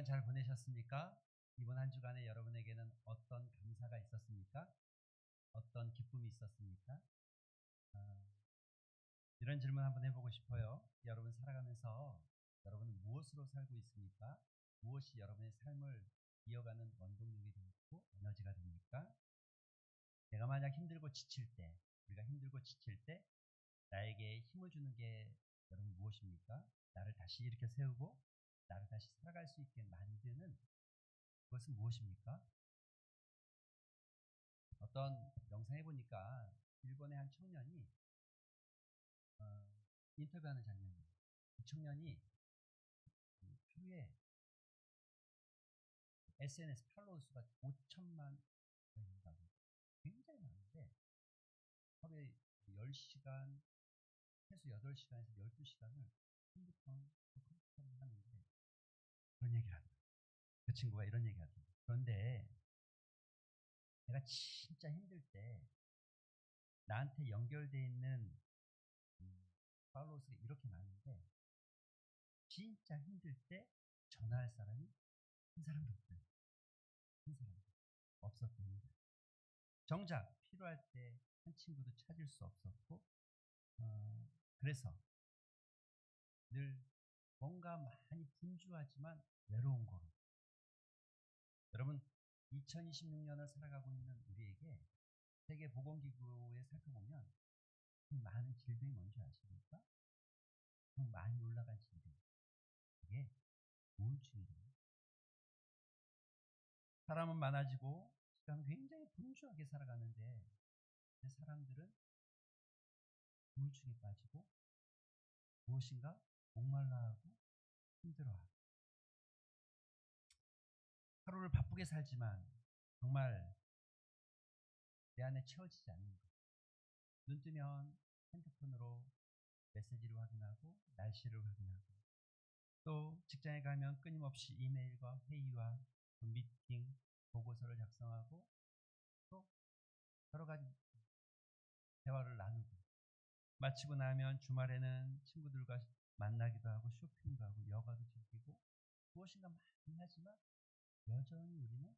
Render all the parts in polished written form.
주간 잘 보내셨습니까? 이번 한 주간에 여러분에게는 어떤 감사가 있었습니까? 어떤 기쁨이 있었습니까? 아, 이런 질문 한번 해보고 싶어요. 여러분 살아가면서 여러분은 무엇으로 살고 있습니까? 무엇이 여러분의 삶을 이어가는 원동력이 되고 에너지가 됩니까? 내가 만약 힘들고 지칠 때, 우리가 힘들고 지칠 때 나에게 힘을 주는 게 여러분 무엇입니까? 나를 다시 일으켜 세우고 나를 다시 살아갈 수 있게 만드는 그것은 무엇입니까? 어떤 영상에 보니까 일본의 한 청년이 어, 인터뷰하는 장면이에요. 이 청년이 하루에 SNS 팔로워 수가 5천만 명이라고 굉장히 많은데 하루에 10시간, 최소 8시간에서 12시간을 핸드폰, 컴퓨터를 하는데 그런 얘기를 하더라고요. 그 친구가 이런 얘기를 하더라고요. 그런데 내가 진짜 힘들 때 나한테 연결되어 있는 팔로워 수가 이렇게 많은데 진짜 힘들 때 전화할 사람이 한 사람도 없어요. 한 사람도 없었던 일. 정작 필요할 때 한 친구도 찾을 수 없었고, 그래서 늘 뭔가 많이 분주하지만 외로운 거로. 여러분, 2026년을 살아가고 있는 우리에게 세계보건기구에 살펴보면 많은 질병이 뭔지 아십니까? 많이 올라간 질병. 그게 우울증이래요. 사람은 많아지고 시간은 굉장히 분주하게 살아가는데 사람들은 우울증에 빠지고 무엇인가 목말라하고 힘들어하고 하루를 바쁘게 살지만 정말 내 안에 채워지지 않는 것. 눈 뜨면 핸드폰으로 메시지를 확인하고 날씨를 확인하고 또 직장에 가면 끊임없이 이메일과 회의와 또 미팅, 보고서를 작성하고 또 여러 가지 대화를 나누고 마치고 나면 주말에는 친구들과 만나기도 하고 쇼핑도 하고 여가도 즐기고 무엇인가 많이 하지만 여전히 우리는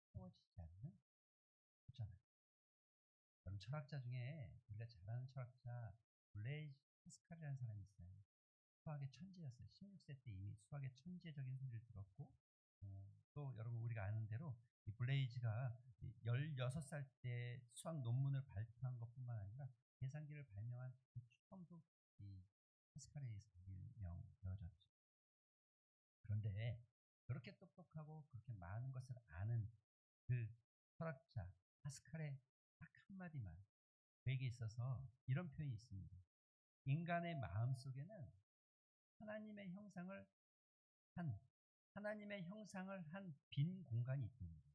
채워지지 않는 거잖아요. 여러분 철학자 중에 우리가 잘 아는 철학자 블레이즈 파스칼이라는 사람이 있어요. 수학의 천재였어요. 16세 때 이미 수학의 천재적인 소리를 들었고 또 여러분 우리가 아는 대로 이 블레이즈가 16살 때 수학 논문을 발표한 것뿐만 아니라 계산기를 발명한 그 처음도 이 파스칼에 의해서 발명되어졌죠. 그런데 그렇게 똑똑하고 그렇게 많은 것을 아는 그 철학자 파스칼의 딱 한마디만 그에게 있어서 이런 표현이 있습니다. 인간의 마음 속에는 하나님의 형상을 한 하나님의 형상을 한 빈 공간이 있습니다.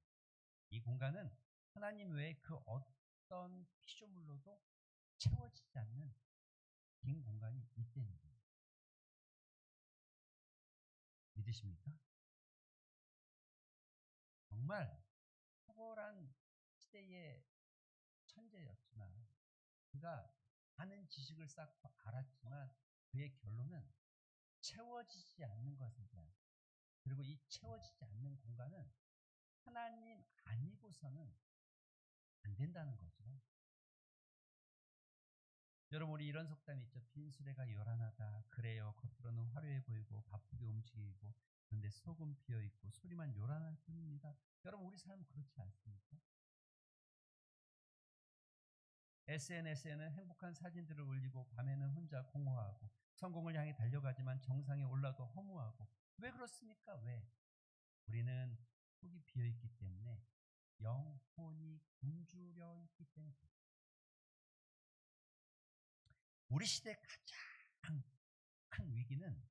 이 공간은 하나님 외에 그 어떤 피조물로도 채워지지 않는 빈 공간이 있다는 거예요. 믿으십니까? 정말 탁월한 시대의 천재였지만 그가 많은 지식을 쌓고 알았지만 그의 결론은 채워지지 않는 것에 대한 그리고 이 채워지지 않는 공간은 하나님 아니고서는 안 된다는 거죠. 여러분 우리 이런 속담이 있죠. 빈 수레가 요란하다. 그래요. 겉으로는 화려해 보이고 바쁘게 움직이고 그런데 속은 비어있고 소리만 요란할 뿐입니다. 여러분 우리 삶은 그렇지 않습니까? SNS에는 행복한 사진들을 올리고 밤에는 혼자 공허하고 성공을 향해 달려가지만 정상에 올라도 허무하고 왜 그렇습니까? 왜? 우리는 속이 비어있기 때문에 영혼이 굶주려 있기 때문에 우리 시대 가장 큰 위기는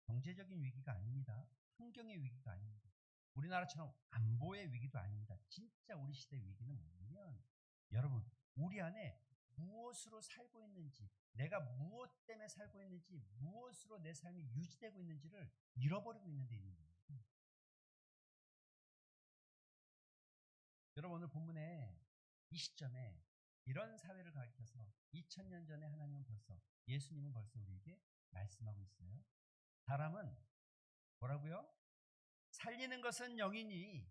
경제적인 위기가 아닙니다. 환경의 위기가 아닙니다. 우리나라처럼 안보의 위기도 아닙니다. 진짜 우리 시대 위기는 뭐냐면 여러분 우리 안에 무엇으로 살고 있는지 내가 무엇 때문에 살고 있는지 무엇으로 내 삶이 유지되고 있는지를 잃어버리고 있는 데 있는 거예요. 여러분 오늘 본문에 이 시점에 이런 사회를 가리켜서 2000년 전에 하나님은 벌써 예수님은 벌써 우리에게 말씀하고 있어요. 사람은 뭐라고요? 살리는 것은 영이니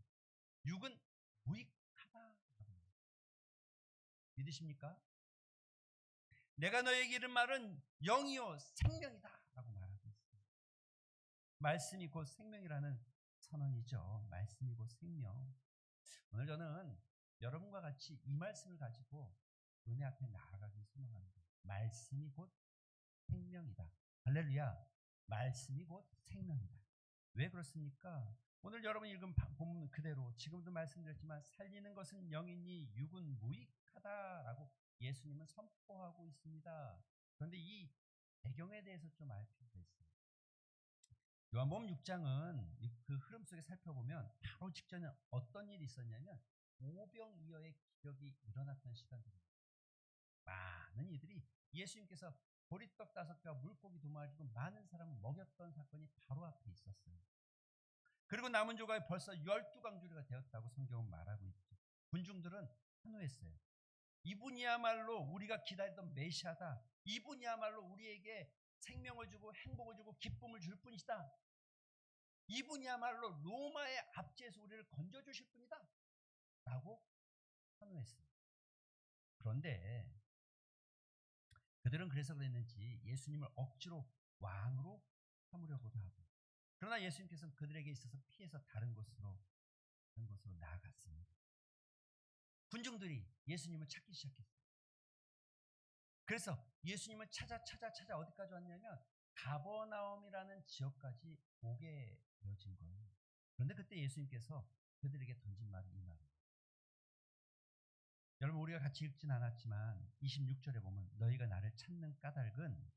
육은 무익하다. 믿으십니까? 내가 너에게 이른 말은 영이요 생명이다 라고 말하고 있습니다. 말씀이 곧 생명이라는 선언이죠. 말씀이 곧 생명. 오늘 저는 여러분과 같이 이 말씀을 가지고 은혜 앞에 나아가길 소망합니다. 말씀이 곧 생명이다. 할렐루야. 말씀이 곧 생명이다. 왜 그렇습니까? 오늘 여러분이 읽은 본문 그대로 지금도 말씀드렸지만 살리는 것은 영이니 육은 무익하다라고 예수님은 선포하고 있습니다. 그런데 이 배경에 대해서 좀 알 필요가 있어요. 요한복음 6장은 그 흐름 속에 살펴보면 바로 직전에 어떤 일이 있었냐면 오병이어의 기적이 일어났던 시간입니다. 많은 이들이 예수님께서 보리떡 5개와 물고기 2마리 주고 많은 사람을 먹였던 사건이 바로 앞에 있었어요. 그리고 남은 조각이 벌써 12강주리가 되었다고 성경은 말하고 있죠. 군중들은 환호했어요. 이분이야말로 우리가 기다리던 메시아다. 이분이야말로 우리에게 생명을 주고 행복을 주고 기쁨을 줄 분이시다. 이분이야말로 로마의 압제에서 우리를 건져주실 분이다 라고 환호했어요. 그런데 그들은 그래서 그랬는지 예수님을 억지로 왕으로 삼으려고도 하고, 그러나 예수님께서는 그들에게 있어서 피해서 다른 곳으로 나아갔습니다. 군중들이 예수님을 찾기 시작했어요. 그래서 예수님을 찾아 어디까지 왔냐면 가버나움이라는 지역까지 오게 되어진 거예요. 그런데 그때 예수님께서 그들에게 던진 말이 이 말이에요. 여러분, 우리가 같이 읽진 않았지만 26절에 보면 너희가 나를 찾는 까닭은,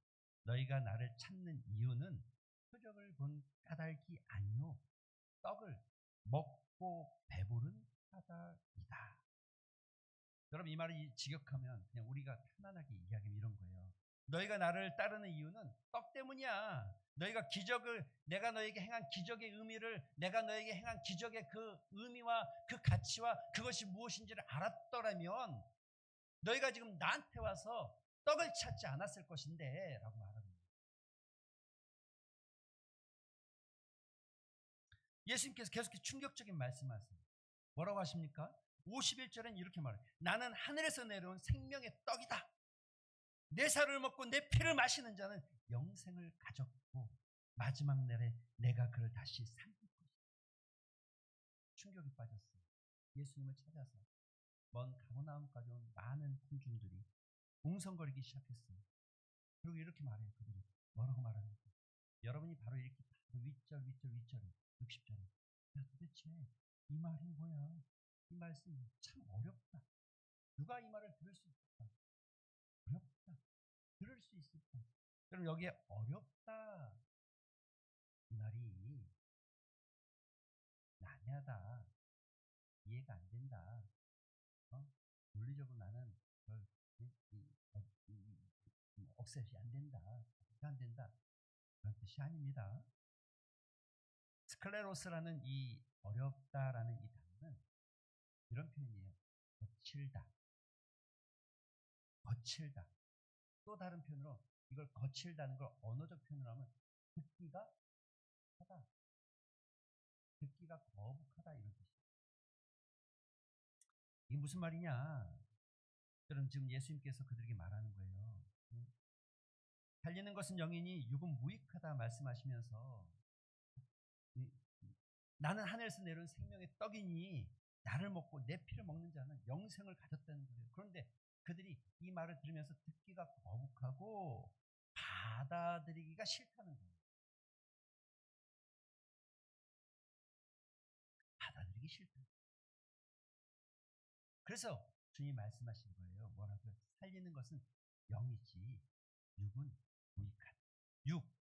너희가 나를 찾는 이유는 표적을 본 까닭이 아니요 떡을 먹고 배부른 까닭이다. 여러분, 이 말을 직역하면 그냥 우리가 편안하게 이야기하면 이런 거예요. 너희가 나를 따르는 이유는 떡 때문이야. 너희가 기적을, 내가 너에게 행한 기적의 의미를, 내가 너에게 행한 기적의 그 의미와 그 가치와 그것이 무엇인지를 알았더라면 너희가 지금 나한테 와서 떡을 찾지 않았을 것인데 라고 말합니다. 예수님께서 계속 충격적인 말씀하세요. 뭐라고 하십니까? 51절엔 이렇게 말해요. 나는 하늘에서 내려온 생명의 떡이다. 내 살을 먹고 내 피를 마시는 자는 영생을 가졌고 마지막 날에 내가 그를 다시 살릴 것이다. 충격이 빠졌어요. 예수님을 찾아서 먼 가버나움까지 온 많은 군중들이 웅성거리기 시작했어요. 그리고 이렇게 말해요. 그들이 뭐라고 말합니까? 여러분이 바로 이렇게 윗절에 60절에 야, 도대체 이 말이 뭐야? 이 말씀이 참 어렵다. 누가 이 말을 들을 수 있을까? 어렵다. 들을 수 있을까? 그럼 여기에 어렵다 이 말이 난해하다, 이해가 안 된다, 논리적으로 나는 그걸 억셉이 안 된다, 이해가 안 된다, 그런 뜻이 아닙니다. 스클레로스라는 이 어렵다라는 이 단어는 이런 표현이에요. 거칠다. 또 다른 표현으로 이걸 거칠다는 걸 언어적 표현으로 하면 듣기가 하다, 듣기가 거북하다 이런 뜻이에요. 이게 무슨 말이냐? 여러분, 지금 예수님께서 그들에게 말하는 거예요. 살리는 것은 영이니 육은 무익하다 말씀하시면서 나는 하늘에서 내려온 생명의 떡이니 나를 먹고 내 피를 먹는 자는 영생을 가졌다는 거예요. 그런데 그들이 이 말을 들으면서 듣기가 거북하고 받아들이기가 싫다는 거예요. 받아들이기 싫다. 그래서 주님이 말씀하신 거예요. 뭐라고요? 살리는 것은 영이지 육은 무익하다.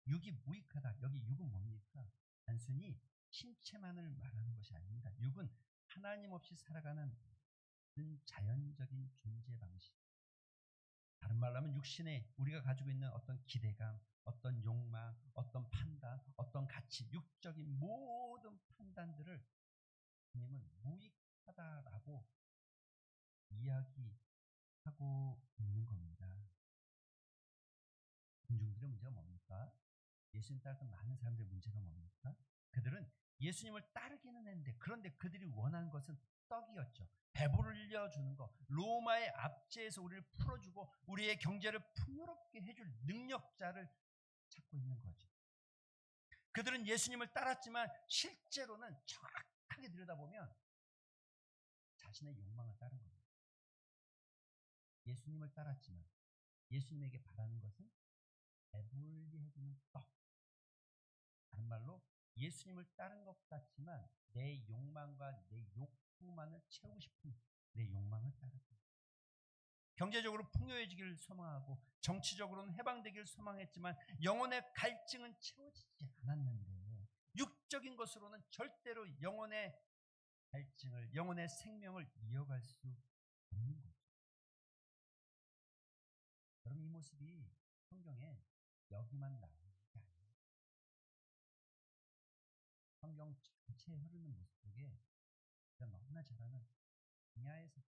육이 무익하다. 여기 육은 뭡니까? 단순히 신체만을 말하는 것이 아닙니다. 육은 하나님 없이 살아가는 자연적인 존재 방식. 다른 말로 하면 육신에 우리가 가지고 있는 어떤 기대감, 어떤 욕망, 어떤 판단, 어떤 가치, 육적인 모든 판단들을 주님은 무익하다라고 이야기하고 있는 겁니다. 군중들의 문제가 뭡니까? 예수님 따랐던 많은 사람들의 문제가 뭡니까? 그들은 예수님을 따르기는 했는데 그런데 그들이 원하는 것은 떡이었죠. 배부르려 주는 것, 로마의 압제에서 우리를 풀어주고 우리의 경제를 풍요롭게 해줄 능력자를 찾고 있는 거죠. 그들은 예수님을 따랐지만 실제로는 정확하게 들여다보면 자신의 욕망을 따른 겁니다. 예수님을 따랐지만 예수님에게 바라는 것은 배불리 해주는 떡. 다른 말로 예수님을 따른 것 같지만 내 욕망과 내 욕구만을 채우고 싶은 내 욕망을 따랐습니다. 경제적으로 풍요해지기를 소망하고 정치적으로는 해방되기를 소망했지만 영혼의 갈증은 채워지지 않았는데 육적인 것으로는 절대로 영혼의 갈증을, 영혼의 생명을 이어갈 수 없는 거죠. 여러분, 이 모습이 성경에 여기만 나오는 게 아니에요. 성경 전체에 흐르는 모습 속에 우리가 너무나 잘 아는 광야에서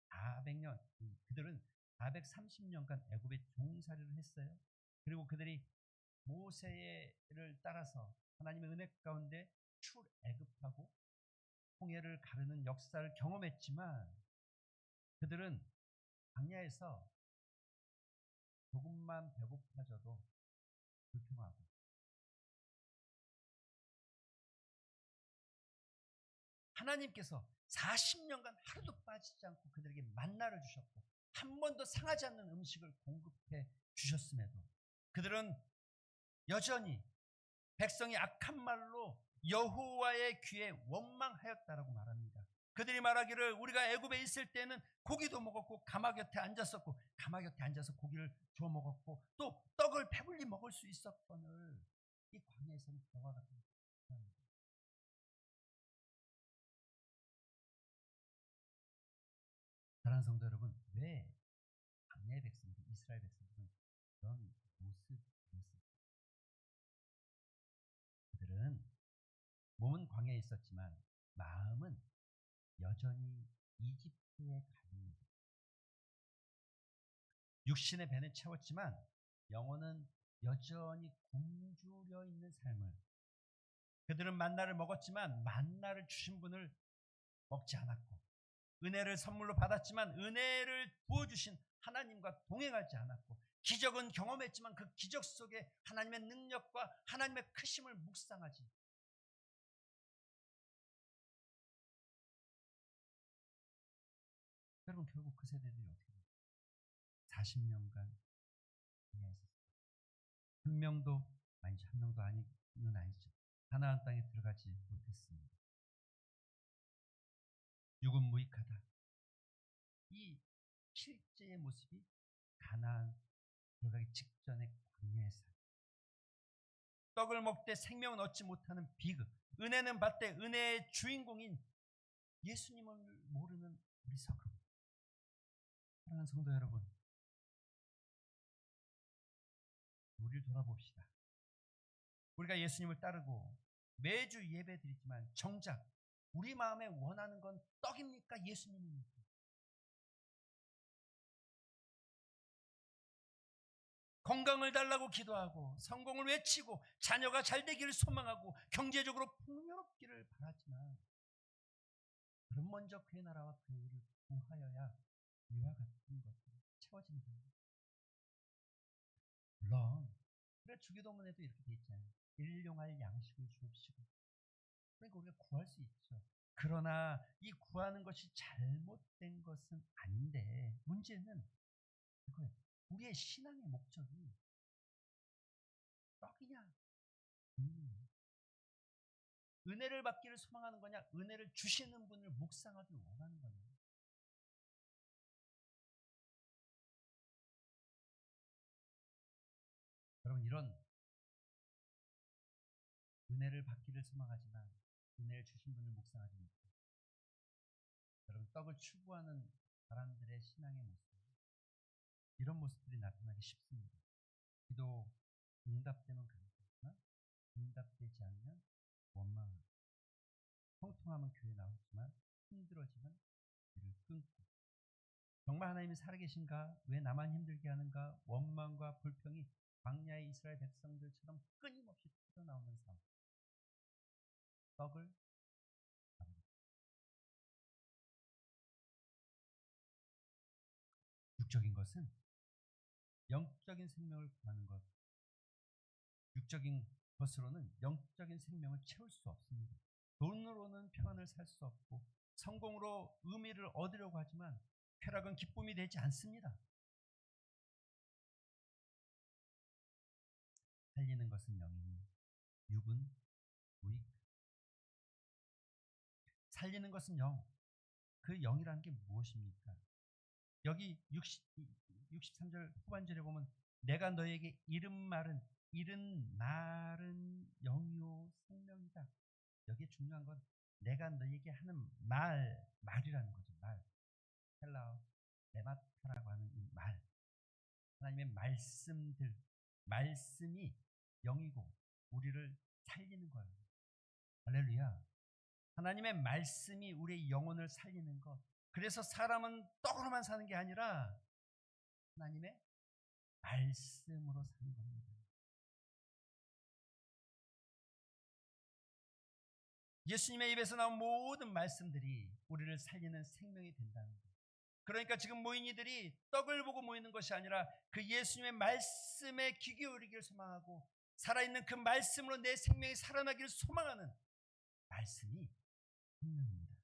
400년, 그들은 430년간 애굽에 종살이를 했어요. 그리고 그들이 모세를 따라서 하나님의 은혜 가운데 출애굽하고 홍해를 가르는 역사를 경험했지만 그들은 광야에서 조금만 배고파져도 불평하고 하나님께서 40년간 하루도 빠지지 않고 그들에게 만나를 주셨고 한 번도 상하지 않는 음식을 공급해 주셨음에도 그들은 여전히 백성이 악한 말로 여호와의 귀에 원망하였다라고 말합니다. 그들이 말하기를 우리가 애굽에 있을 때는 고기도 먹었고 가마 곁에 앉았었고 가마 곁에 앉아서 고기를 주워 먹었고 또 떡을 배불리 먹을 수 있었거늘 이 광야에서는 저와 같은 사랑하는 성도 여러분, 왜 광야의 백성들, 이스라엘 백성들은 그런 모습이었습니까? 그들은 몸은 광야에 있었지만 마음은 여전히 이집트에 가입니다. 육신의 배는 채웠지만 영혼은 여전히 굶주려 있는 삶을, 그들은 만나를 먹었지만 만나를 주신 분을 먹지 않았고 은혜를 선물로 받았지만 은혜를 부어주신 하나님과 동행하지 않았고 기적은 경험했지만 그 기적 속에 하나님의 능력과 하나님의 크심을 묵상하지. 여러분, 결국 그 세대들이 어떻게 돼요? 40년간 그냥 있었어요. 한 명도, 아니죠, 한 명도 아니는 아니죠. 가나안 땅에 들어가지 못했습니다. 육은 무익하다. 이 실제의 모습이 가나안 들어가기 직전의 광야의 삶. 떡을 먹되 생명은 얻지 못하는 비극. 은혜는 받되 은혜의 주인공인 예수님을 모르는 우리 성도. 사랑하는 성도 여러분, 우리를 돌아봅시다. 우리가 예수님을 따르고 매주 예배 드리지만 정작 우리 마음에 원하는 건 떡입니까? 예수님입니까? 건강을 달라고 기도하고 성공을 외치고 자녀가 잘 되기를 소망하고 경제적으로 풍요롭기를 바라지만 그럼 먼저 그의 나라와 그의 의를 구하여야 이와 같은 것들이 채워진다. 물론 그래 주기도문에도 이렇게 돼 있잖아요. 일용할 양식을 주옵시고. 그러니까 우리가 구할 수 있죠. 그러나 이 구하는 것이 잘못된 것은 아닌데 문제는 그거예요. 우리의 신앙의 목적이 떡이냐, 은혜를 받기를 소망하는 거냐, 은혜를 주시는 분을 묵상하길 원하는 거냐. 여러분, 이런 은혜를 받기를 소망하지만 은혜를 주신 분을 묵상하지 못해요. 여러분, 떡을 추구하는 사람들의 신앙의 모습, 이런 모습들이 나타나기 쉽습니다. 기도 응답되면 감사하지만 응답되지 않으면 원망하고 통통하면 교회 나오지만 힘들어지면 길을 끊고 정말 하나님이 살아계신가? 왜 나만 힘들게 하는가? 원망과 불평이 광야의 이스라엘 백성들처럼 끊임없이 터져나오는 상황. 떡을 잡니다. 육적인 것은 영적인 생명을 구하는 것, 육적인 것으로는 영적인 생명을 채울 수 없습니다. 돈으로는 평안을 살 수 없고 성공으로 의미를 얻으려고 하지만 쾌락은 기쁨이 되지 않습니다. 살리는 것은 영이니 육은 무익. 살리는 것은 영. 그 영이라는 게 무엇입니까? 여기 63절 후반절에 보면 내가 너에게 이른 말은 영이요 생명이다. 여기에 중요한 건 내가 너에게 하는 말이라는 거죠. 말. 헬라어 레마타라고 하는 이 말. 하나님의 말씀이 영이고 우리를 살리는 거예요. 할렐루야. 하나님의 말씀이 우리의 영혼을 살리는 것. 그래서 사람은 떡으로만 사는 게 아니라 하나님의 말씀으로 사는 겁니다. 예수님의 입에서 나온 모든 말씀들이 우리를 살리는 생명이 된다는 거예요. 그러니까 지금 모인 이들이 떡을 보고 모이는 것이 아니라 그 예수님의 말씀에 귀 기울이기를 소망하고 살아있는 그 말씀으로 내 생명이 살아나기를 소망하는 말씀이 생명입니다.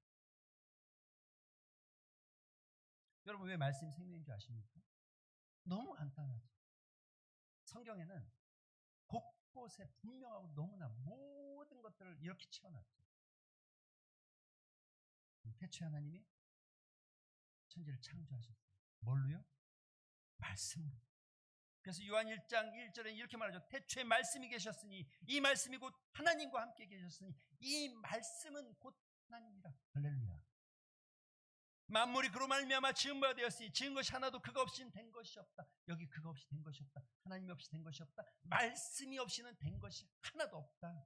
여러분 왜 말씀이 생명인 줄 아십니까? 너무 간단하죠. 성경에는 곳곳에 분명하고 너무나 모든 것들을 이렇게 채워놨죠. 태초에 하나님이 천지를 창조하셨어요. 뭘로요? 말씀으로. 그래서 요한 1장 1절에 이렇게 말하죠. 태초에 말씀이 계셨으니 이 말씀이 곧 하나님과 함께 계셨으니 이 말씀은 곧 하나님이라. 할렐루야. 만물이 그로 말미암아 지은 바 되었으니 지은 것이 하나도 그가 없이는 된 것이 없다. 여기 그가 없이 된 것이 없다. 하나님 없이 된 것이 없다. 말씀이 없이는 된 것이 하나도 없다.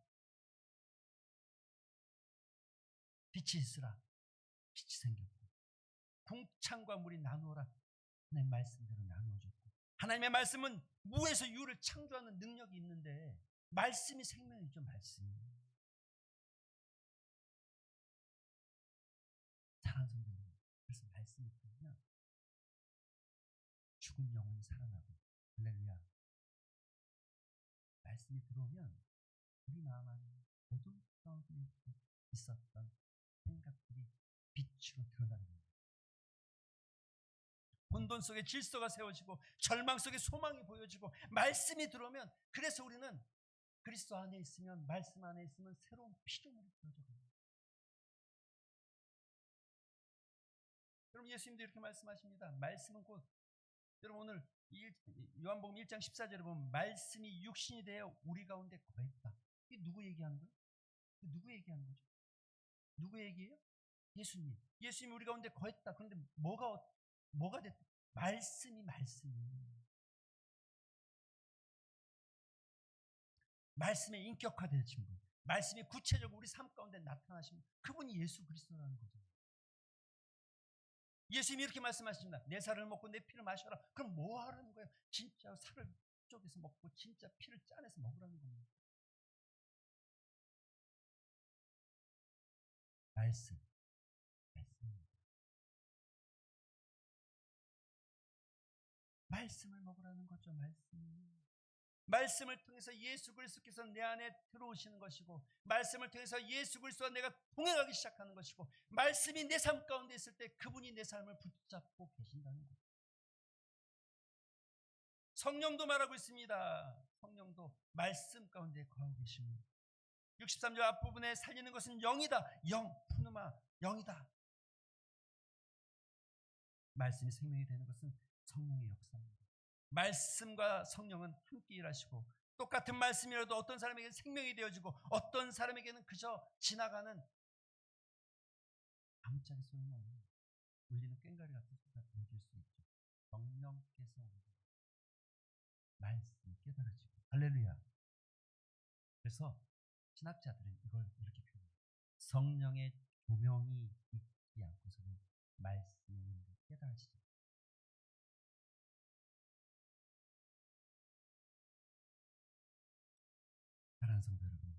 빛이 있으라. 빛이 생겼고 궁창과 물이 나누어라. 하나님의 말씀대로 나누어졌고 하나님의 말씀은 무에서 유를 창조하는 능력이 있는데 말씀이 생명이죠. 말씀이. 사랑하는 성도 여러분, 그래서 말씀이 들으면 죽은 영혼이 살아나고 할렐루야. 말씀이 들어오면 우리 마음 안에 어둠 가운데 있었던 생각들이 빛으로 드러납니다. 혼돈 속에 질서가 세워지고 절망 속에 소망이 보여지고 말씀이 들어오면 그래서 우리는 그리스도 안에 있으면 말씀 안에 있으면 새로운 피조물이 되어져갑니다. 여러분 예수님도 이렇게 말씀하십니다. 말씀은 곧 여러분 오늘 요한복음 1장 14절에 보면 말씀이 육신이 되어 우리 가운데 거했다. 이게 누구 얘기하는 거예요? 누구 얘기하는 거죠? 누구 얘기예요? 예수님. 예수님이 우리 가운데 거했다. 그런데 뭐가 됐다? 말씀이. 말씀의 인격화되신 분. 말씀이 구체적으로 우리 삶 가운데 나타나신 분. 그분이 예수 그리스도라는 거죠. 예수님이 이렇게 말씀하십니다. 내 살을 먹고 내 피를 마셔라. 그럼 뭐 하라는 거예요? 진짜 살을 쪼개서 먹고 진짜 피를 짜내서 먹으라는 겁니다. 말씀입니다. 말씀을 먹으라는 거죠. 말씀을 통해서 예수 그리스도께서 내 안에 들어오시는 것이고 말씀을 통해서 예수 그리스도와 내가 동행하기 시작하는 것이고 말씀이 내 삶 가운데 있을 때 그분이 내 삶을 붙잡고 계신다는 것. 성령도 말하고 있습니다. 성령도 말씀 가운데 거하고 계십니다. 63절 앞부분에 살리는 것은 영이다. 영, 푸누마, 영이다. 말씀이 생명이 되는 것은 성령의 역사입니다. 말씀과 성령은 함께 일하시고 똑같은 말씀이라도 어떤 사람에게는 생명이 되어지고 어떤 사람에게는 그저 지나가는 아무짝에 소용없는 울리는 꽹과리 같은 소리가 들릴 수 있죠. 성령께서 말씀이 깨달아지고 할렐루야. 그래서 신학자들은 이걸 이렇게 표현해요. 성령의 조명이 있지 않고서는 말씀이 깨달아지지. 사랑하는 성도 여러분,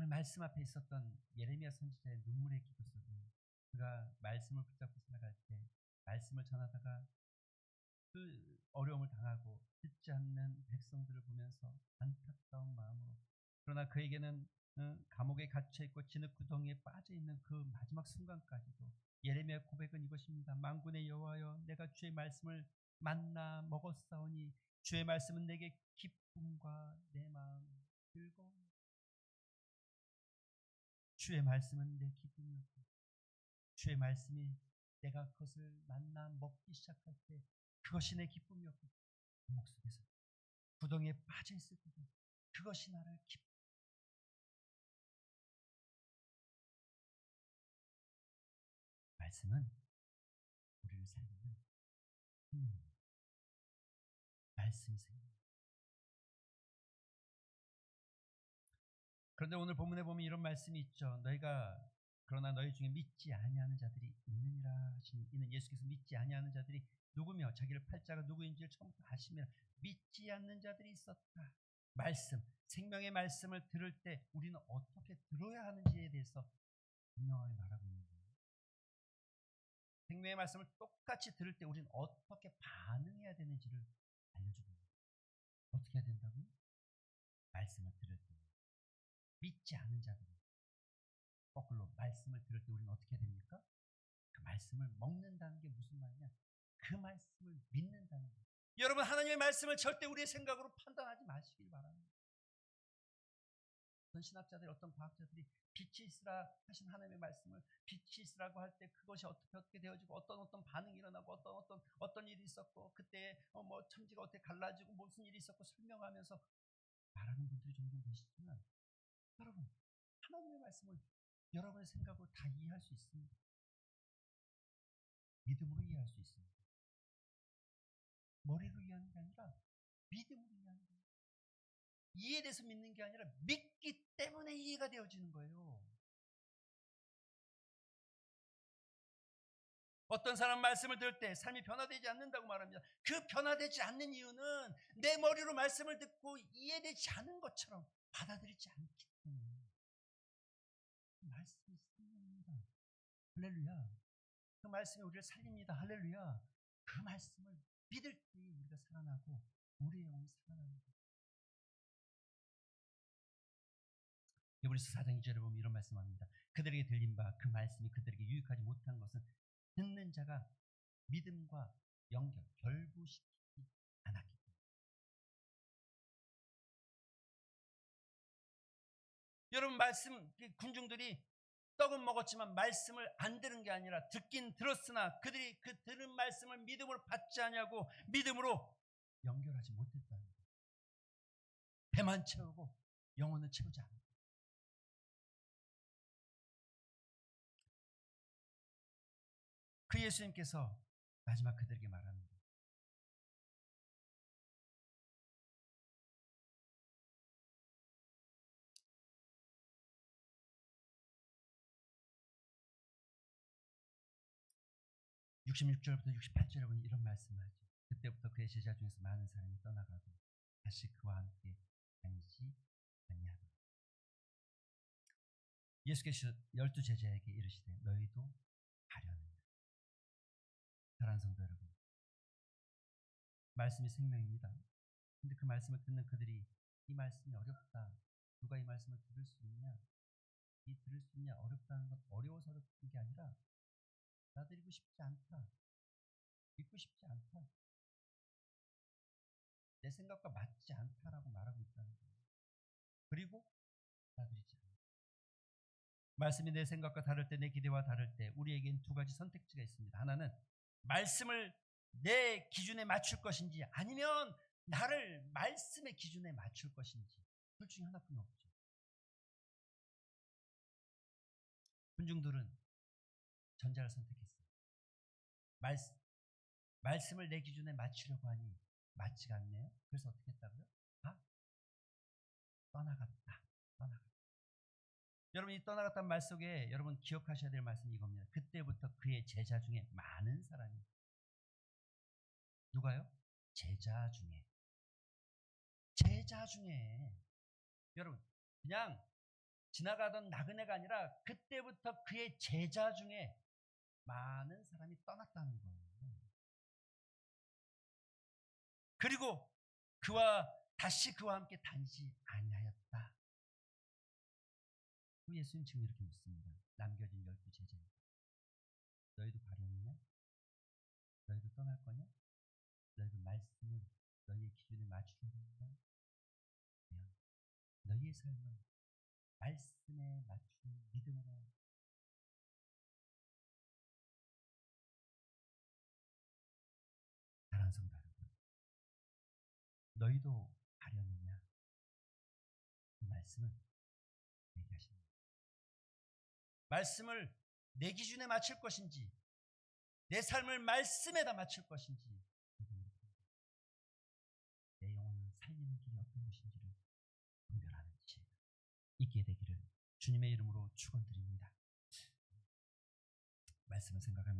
말씀 앞에 있었던 예레미야 선지자의 눈물의 기도 속에 그가 말씀을 붙잡고 살아갈 때 말씀을 전하다가 그 어려움을 당하고 듣지 않는 백성들을 보면서 안타까운 마음으로, 그러나 그에게는 감옥에 갇혀 있고 진흙 구덩이에 빠져 있는 그 마지막 순간까지도 예레미야 고백은 이것입니다. 만군의 여호와여, 내가 주의 말씀을 만나 먹었사오니 주의 말씀은 내게 기쁨과 내 마음 즐거움. 주의 말씀은 내 기쁨이었고 주의 말씀이 내가 그것을 만나 먹기 시작할 때 그것이 내 기쁨이었고, 감옥 속에서 구덩이에 빠져 있을 때도 그것이 나를 기쁨. 말씀은 우리를 살리는 생명입니다. 말씀이 생명. 그런데 오늘 본문에 보면 이런 말씀이 있죠. 너희가 그러나 너희 중에 믿지 아니하는 자들이 있느니라 하시니, 이는 예수께서 믿지 아니하는 자들이 누구며 자기를 팔자가 누구인지를 처음부터 아시며 믿지 않는 자들이 있었다. 말씀, 생명의 말씀을 들을 때 우리는 어떻게 들어야 하는지에 대해서 분명하게 말하고 있는 거예요. 생명의 말씀을 똑같이 들을 때 우리는 어떻게 반응해야 되는지를 알려주고 있는 거예요. 어떻게 해야 된다고요? 말씀을 들을 때 믿지 않은 자들이, 거꾸로 말씀을 들을 때 우리는 어떻게 해야 됩니까? 그 말씀을 먹는다는 게 무슨 말이냐? 그 말씀을 믿는다는 거예요. 여러분, 하나님의 말씀을 절대 우리의 생각으로 판단하지 마시길 바랍니다. 어떤 신학자들이, 어떤 과학자들이 빛이 있으라 하신 하나님의 말씀을 빛이 있으라고 할 때 그것이 어떻게 되어지고 어떤 반응이 일어나고 어떤 일이 있었고 그때 뭐 천지가 어떻게 갈라지고 무슨 일이 있었고 설명하면서 말하는 분들이 종종 계시지만, 여러분, 하나님의 말씀을 여러분의 생각으로 다 이해할 수 있습니다. 믿음으로 이해할 수 있습니다. 머리로 이해하는 게 아니라 믿음으로 이해하는 거예요. 이해돼서 믿는 게 아니라 믿기 때문에 이해가 되어지는 거예요. 어떤 사람 말씀을 들을 때 삶이 변화되지 않는다고 말합니다. 그 변화되지 않는 이유는 내 머리로 말씀을 듣고 이해되지 않은 것처럼 받아들이지 않기 때문에. 말씀이 생명입니다. 할렐루야. 그 말씀이 우리를 살립니다. 할렐루야. 그 말씀을 믿을 때 우리가 살아나고 우리의 영혼이 살아나는 거예요. 히브리서 4장 2절에 보면 이런 말씀합니다. 그들에게 들린 바 그 말씀이 그들에게 유익하지 못한 것은 듣는 자가 믿음과 연결, 결부시키지 않았기 때문에. 여러분, 말씀, 군중들이 떡은 먹었지만 말씀을 안 들은 게 아니라 듣긴 들었으나 그들이 그 들은 말씀을 믿음으로 받지 않냐고 믿음으로 연결하지 못했다는 거예요. 배만 채우고 영혼은 채우지 않는 거예요. 그 예수님께서 마지막 그들에게 말하는 거예요. 66절부터 68절에 보면 이런 말씀을 하죠. 그때부터 그의 제자 중에서 많은 사람이 떠나가고 다시 그와 함께 다니지 아니하더라. 예수께서 12 제자에게 이르시되 너희도 가려느냐. 사랑하는 성도 여러분, 말씀이 생명입니다. 근데 그 말씀을 듣는 그들이 이 말씀이 어렵다, 누가 이 말씀을 들을 수 있냐, 이 들을 수 있냐, 어렵다는 건 어려워서 어렵은 게 아니라 받아들이고 싶지 않다, 믿고 싶지 않다, 내 생각과 맞지 않다라고 말하고 있다는 거예요. 그리고 받아들이지 않는다. 말씀이 내 생각과 다를 때, 내 기대와 다를 때 우리에겐 두 가지 선택지가 있습니다. 하나는 말씀을 내 기준에 맞출 것인지, 아니면 나를 말씀의 기준에 맞출 것인지, 둘 중에 하나뿐이 없죠. 군중들은 전자를 선택했어요. 말씀을 내 기준에 맞추려고 하니 맞지가 않네요. 그래서 어떻게 했다고요? 떠나갔다. 여러분, 이 떠나갔다는 말 속에 여러분 기억하셔야 될 말씀이 이겁니다. 그때부터 그의 제자 중에 많은 사람이, 누가요? 제자 중에. 여러분, 그냥 지나가던 나그네가 아니라 그때부터 그의 제자 중에 많은 사람이 떠났다는 거예요. 그리고 다시 그와 함께 다니지 아니하였다. 그 예수님 지금 이렇게 묻습니다. 남겨진 12 제자에게. 너희도 가려느냐? 너희도 떠날 거냐? 너희도 말씀을 너희의 기준에 맞추려느냐? 너희의 삶을 말씀에 맞춘 믿음으로 사랑하는 성도 여러분, 너희도 가려느냐? 이 말씀은 얘기하십니다. 말씀을 내 기준에 맞출 것인지, 내 삶을 말씀에다 맞출 것인지, 내 영혼을 살리는 길이 어떤 것인지를 분별하는 지혜가 있게 되기를 주님의 이름으로 축원드립니다. 말씀을 생각하면